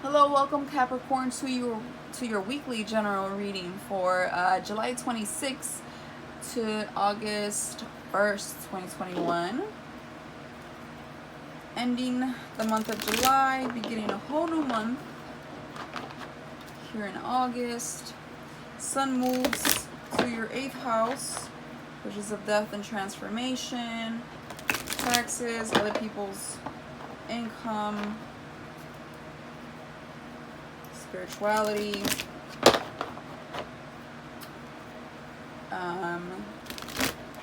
Hello, welcome Capricorn to your weekly general reading for July 26th to August 1st, 2021. Ending the month of July, beginning a whole new month here in August. Sun moves to your 8th house, which is of death and transformation, taxes, other people's income, spirituality,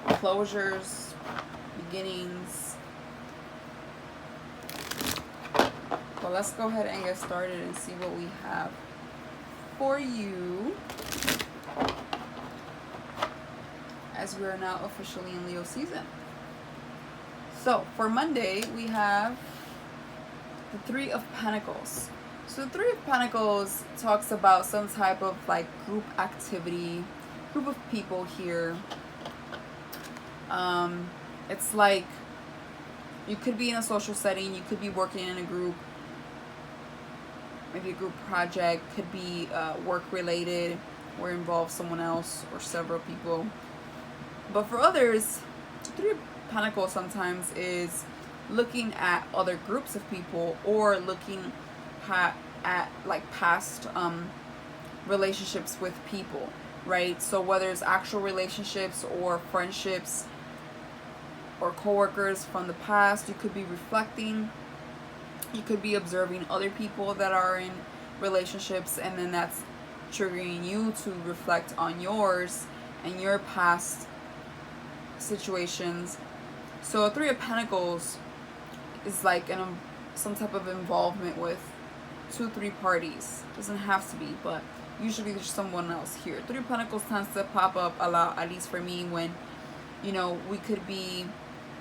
closures, beginnings. Well, let's go ahead and get started and see what we have for you, as we are now officially in Leo season. So for Monday, we have the Three of Pentacles. So the Three of Pentacles talks about some type of like group activity, group of people here. It's like you could be in a social setting, you could be working in a group, maybe a group project, could be work related or involve someone else or several people. But for others, the Three of Pentacles sometimes is looking at other groups of people or looking at like past relationships with people, right? So whether it's actual relationships or friendships or coworkers from the past, you could be reflecting, you could be observing other people that are in relationships, and then that's triggering you to reflect on yours and your past situations. So a Three of Pentacles is like some type of involvement with 2-3 parties. Doesn't have to be, but usually there's someone else here. Three of Pentacles tends to pop up a lot, at least for me, when we could be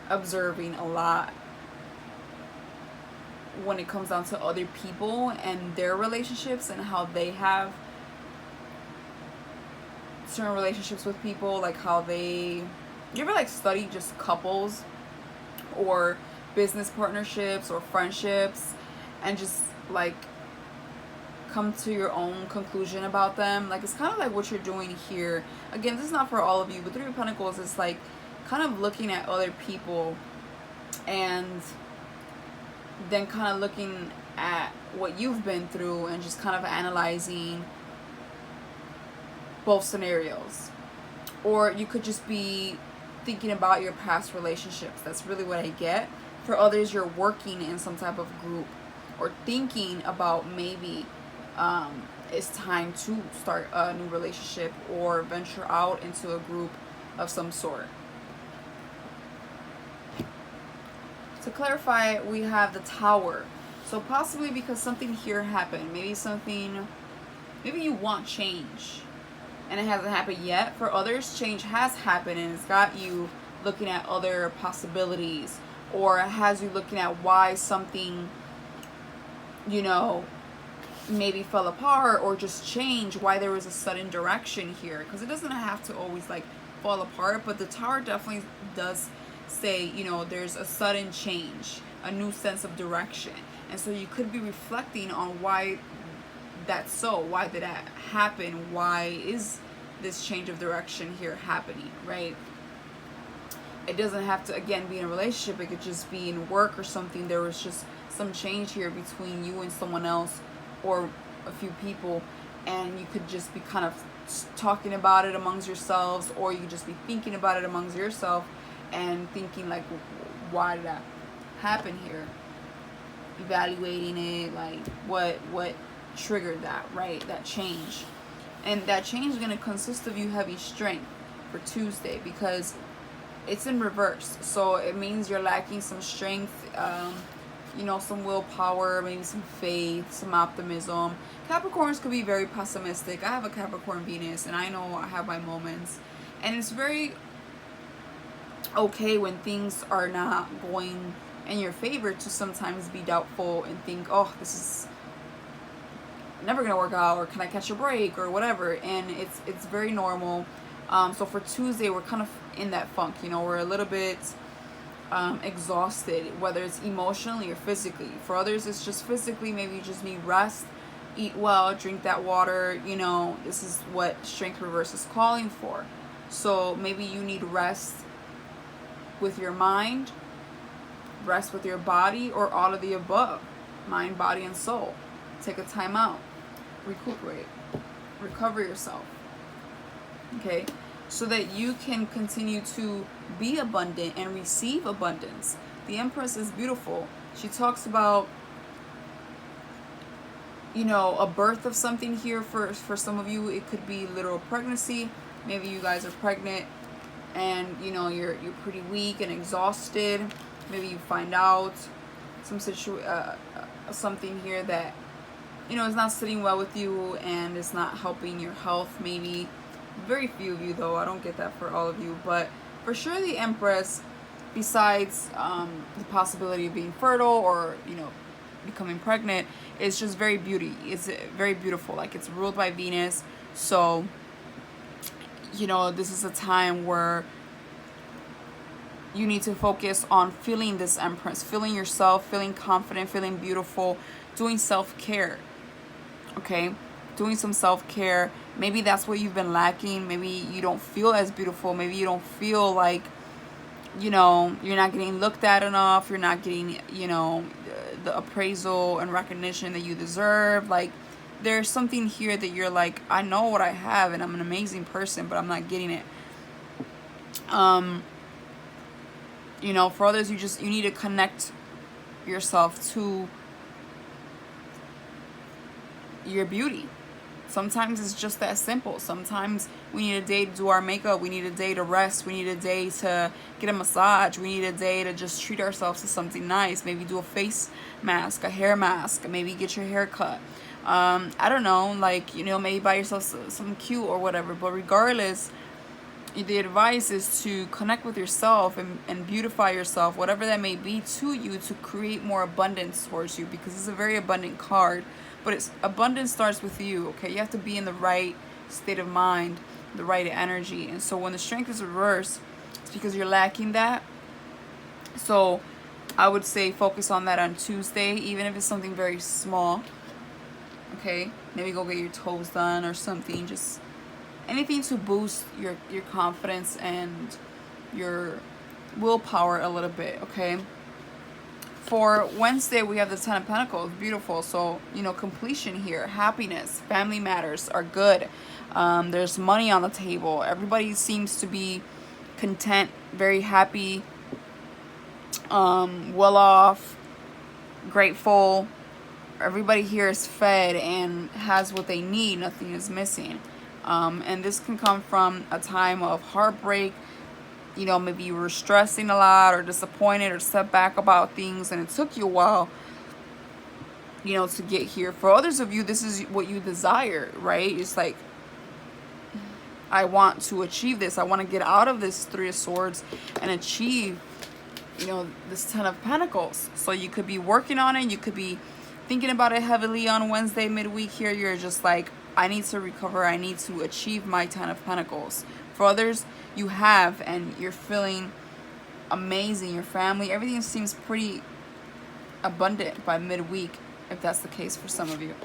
observing a lot when it comes down to other people and their relationships and how they have certain relationships with people, like how they, you ever like study just couples or business partnerships or friendships and just like come to your own conclusion about them? Like, it's kind of like what you're doing here. Again, this is not for all of you, but Three of Pentacles is like kind of looking at other people and then kind of looking at what you've been through and just kind of analyzing both scenarios. Or you could just be thinking about your past relationships. That's really what I get. For others, you're working in some type of group or thinking about maybe it's time to start a new relationship or venture out into a group of some sort. To clarify, we have the Tower. So possibly because something here happened. Maybe you want change and it hasn't happened yet. For others, change has happened and it's got you looking at other possibilities, or it has you looking at why something, maybe fell apart or just changed, why there was a sudden direction here. Because it doesn't have to always like fall apart, but the Tower definitely does say, there's a sudden change, a new sense of direction. And so you could be reflecting on why that's so. Why did that happen? Why is this change of direction here happening, right? It doesn't have to, again, be in a relationship. It could just be in work or something. There was just some change here between you and someone else or a few people, and you could just be kind of talking about it amongst yourselves, or you could just be thinking about it amongst yourself and thinking like, why did that happen here? Evaluating it, like what triggered that, right? That change. And that change is going to consist of you having strength for Tuesday, because it's in reverse. So it means you're lacking some strength, some willpower, maybe some faith, some optimism. Capricorns could be very pessimistic. I have a Capricorn Venus, and I know I have my moments. And it's very okay when things are not going in your favor to sometimes be doubtful and think, oh, this is never gonna work out, or can I catch a break, or whatever. And it's very normal. So for Tuesday, we're kind of in that funk, we're a little bit exhausted, whether it's emotionally or physically. For others, it's just physically. Maybe you just need rest, eat well, drink that water. You know, this is what Strength Reverse is calling for. So maybe you need rest with your mind, rest with your body, or all of the above. Mind, body, and soul. Take a time out. Recuperate. Recover yourself. Okay? So that you can continue to be abundant and receive abundance. The Empress is beautiful. She talks about, you know, a birth of something here. For some of you, it could be literal pregnancy. Maybe you guys are pregnant and, you know, you're pretty weak and exhausted. Maybe you find out something here that, you know, is not sitting well with you and it's not helping your health. Maybe very few of you, though. I don't get that for all of you, but for sure the Empress, besides the possibility of being fertile or, you know, becoming pregnant, is just very it's very beautiful. Like, it's ruled by Venus. So, you know, this is a time where you need to focus on feeling this Empress, feeling yourself, feeling confident, feeling beautiful, doing self-care. Okay? Doing some self-care. Maybe that's what you've been lacking. Maybe you don't feel as beautiful. Maybe you don't feel like, you know, you're not getting looked at enough. You're not getting, you know, the appraisal and recognition that you deserve. Like, there's something here that you're like, I know what I have and I'm an amazing person, but I'm not getting it. You know, for others, you need to connect yourself to your beauty. Sometimes it's just that simple. Sometimes we need a day to do our makeup. We need a day to rest. We need a day to get a massage. We need a day to just treat ourselves to something nice. Maybe do a face mask, a hair mask. Maybe get your hair cut. I don't know, like, you know, maybe buy yourself something cute or whatever. But regardless, the advice is to connect with yourself and beautify yourself, whatever that may be to you, to create more abundance towards you, because it's a very abundant card. But abundance starts with you, okay? You have to be in the right state of mind, the right energy. And so when the Strength is reversed, it's because you're lacking that. So I would say focus on that on Tuesday, even if it's something very small. Okay? Maybe go get your toes done or something. Just anything to boost your confidence and your willpower a little bit, okay? For Wednesday, we have the Ten of Pentacles. Beautiful. So, you know, completion here. Happiness. Family matters are good. There's money on the table. Everybody seems to be content, very happy, well off, grateful. Everybody here is fed and has what they need. Nothing is missing. And this can come from a time of heartbreak. You know, maybe you were stressing a lot or disappointed or set back about things and it took you a while, you know, to get here. For others of you, this is what you desire, right? It's like, I want to achieve this. I want to get out of this Three of Swords and achieve, you know, this Ten of Pentacles. So you could be working on it. You could be thinking about it heavily on Wednesday midweek here. You're just like, I need to recover. I need to achieve my Ten of Pentacles. For others, you have, and you're feeling amazing. Your family, everything seems pretty abundant by midweek, if that's the case for some of you.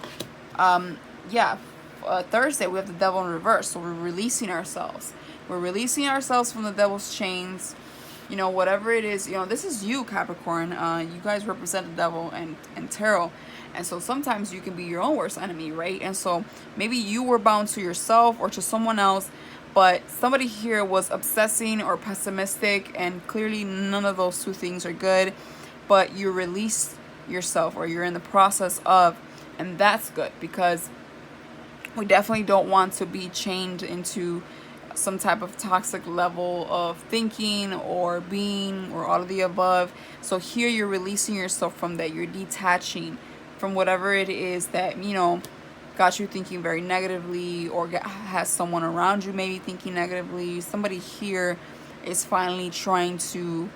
Thursday, we have the Devil in reverse. So we're releasing ourselves. We're releasing ourselves from the devil's chains. You know, whatever it is, you know, this is you, Capricorn. You guys represent the devil and tarot. And so sometimes you can be your own worst enemy, right? And so maybe you were bound to yourself or to someone else, but somebody here was obsessing or pessimistic, and clearly none of those two things are good. But you release yourself, or you're in the process of, and that's good, because we definitely don't want to be chained into some type of toxic level of thinking or being or all of the above. So here you're releasing yourself from that. You're detaching from whatever it is that, you know, got you thinking very negatively, or has someone around you maybe thinking negatively. Somebody here is finally trying to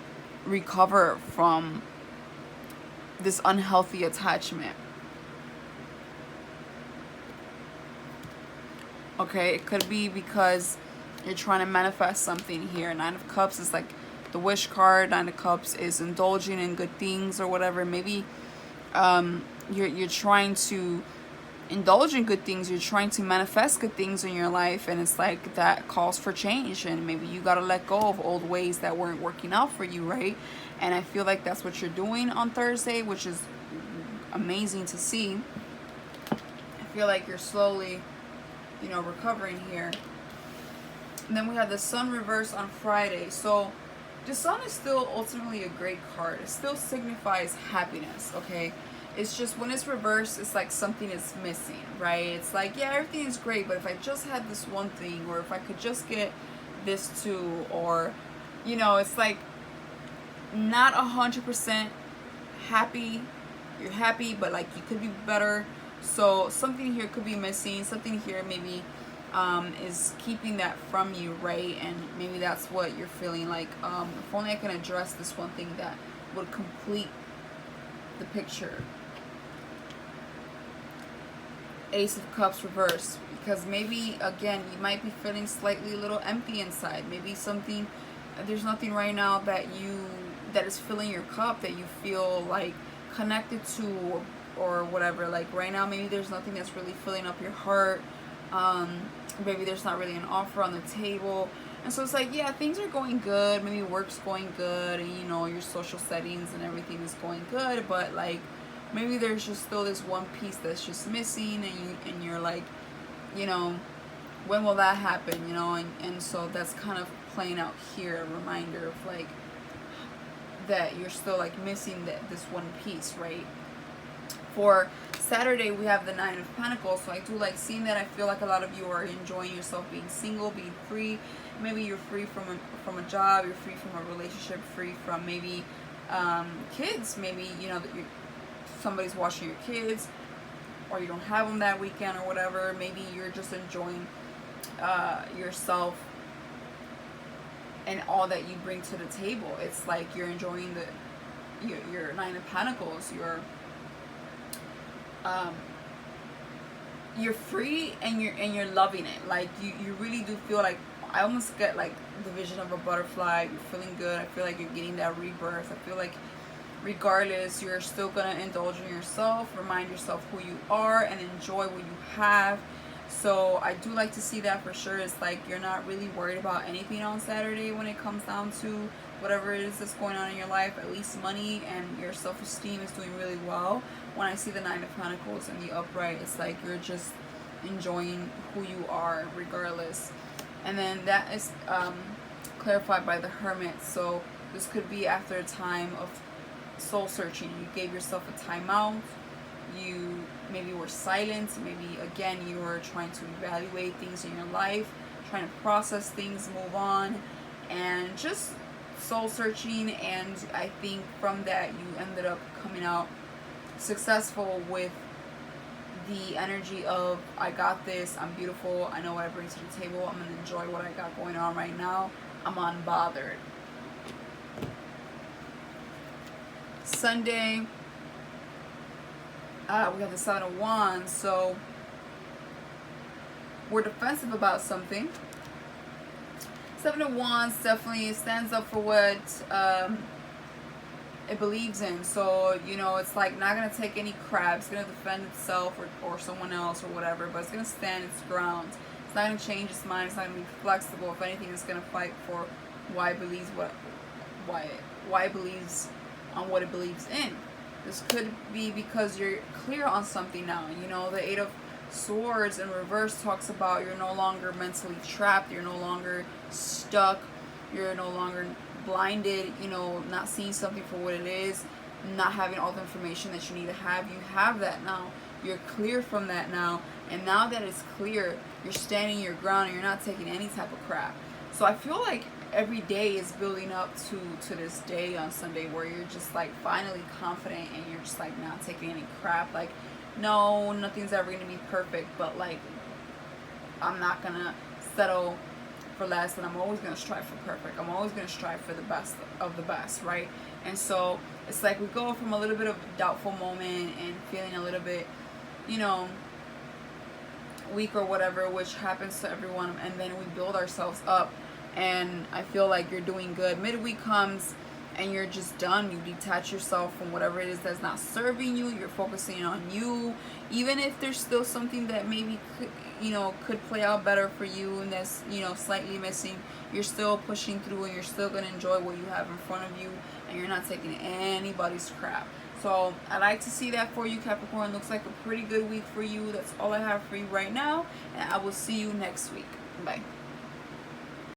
recover from this unhealthy attachment. Okay, it could be because you're trying to manifest something here. Nine of Cups is like the Wish card. Nine of Cups is indulging in good things or whatever. Maybe you're trying to indulge in good things. You're trying to manifest good things in your life, and it's like that calls for change, and maybe you got to let go of old ways that weren't working out for you, right? And I feel like that's what you're doing on Thursday, which is amazing to see. I feel like you're slowly, recovering here. And then we have the Sun reverse on Friday. So the Sun is still ultimately a great card. It still signifies happiness, okay? It's just when it's reversed, it's like something is missing, right? It's like, yeah, everything is great, but if I just had this one thing, or if I could just get this too, or, it's like not 100% happy. You're happy, but like you could be better. So something here could be missing. Something here maybe is keeping that from you, right? And maybe that's what you're feeling like. If only I can address this one thing that would complete the picture. Ace of Cups reverse, because maybe again you might be feeling slightly a little empty inside. Maybe something, there's nothing right now that is filling your cup that you feel like connected to, or whatever. Like right now maybe there's nothing that's really filling up your heart. Maybe there's not really an offer on the table, and so it's like, yeah, things are going good, maybe work's going good, and your social settings and everything is going good, but like maybe there's just still this one piece that's just missing, and you're like, when will that happen, and so that's kind of playing out here, a reminder of like that you're still like missing this one piece, right? For Saturday, we have the Nine of Pentacles, so I do like seeing that. I feel like a lot of you are enjoying yourself being single, being free. Maybe you're free from a job, you're free from a relationship, free from maybe kids. Maybe, that somebody's watching your kids, or you don't have them that weekend or whatever. Maybe you're just enjoying yourself and all that you bring to the table. It's like you're enjoying your Nine of Pentacles, you're free, and you're loving it. Like you really do feel like, I almost get like the vision of a butterfly. You're feeling good. I feel like you're getting that rebirth. I feel like regardless, you're still gonna indulge in yourself, remind yourself who you are, and enjoy what you have. So I do like to see that for sure. It's like you're not really worried about anything on Saturday when it comes down to whatever it is that's going on in your life. At least money and your self-esteem is doing really well. When I see the Nine of Pentacles in the upright, it's like you're just enjoying who you are regardless. And then that is clarified by the Hermit. So this could be after a time of soul searching. You gave yourself a timeout. You maybe were silent. Maybe again you were trying to evaluate things in your life, trying to process things, move on, and just soul searching. And I think from that you ended up coming out successful with the energy of, I got this, I'm beautiful, I know what I bring to the table, I'm gonna enjoy what I got going on right now, I'm unbothered. Sunday, we have the Seven of Wands, so we're defensive about something. Seven of Wands definitely stands up for what it believes in. So, it's like not going to take any crap. It's going to defend itself or someone else or whatever, but it's going to stand its ground. It's not going to change its mind. It's not going to be flexible. If anything, it's going to fight for why it believes why it believes on what it believes in. This could be because you're clear on something now. The Eight of Swords in reverse talks about you're no longer mentally trapped. You're no longer stuck. You're no longer blinded, not seeing something for what it is, not having all the information that you need to have. You have that now. You're clear from that now. And now that it's clear, you're standing your ground and you're not taking any type of crap. So I feel like every day is building up to this day on Sunday where you're just like finally confident and you're just like not taking any crap. Like, no, nothing's ever going to be perfect, but like I'm not going to settle for less, and I'm always going to strive for perfect. I'm always going to strive for the best of the best, right? And so it's like we go from a little bit of a doubtful moment and feeling a little bit, weak or whatever, which happens to everyone, and then we build ourselves up and I feel like you're doing good. Midweek comes and you're just done. You detach yourself from whatever it is that's not serving you. You're focusing on you, even if there's still something that maybe could, could play out better for you, and that's, slightly missing. You're still pushing through, and you're still going to enjoy what you have in front of you, and you're not taking anybody's crap. So I like to see that for you, Capricorn. Looks like a pretty good week for you. That's all I have for you right now, and I will see you next week. Bye.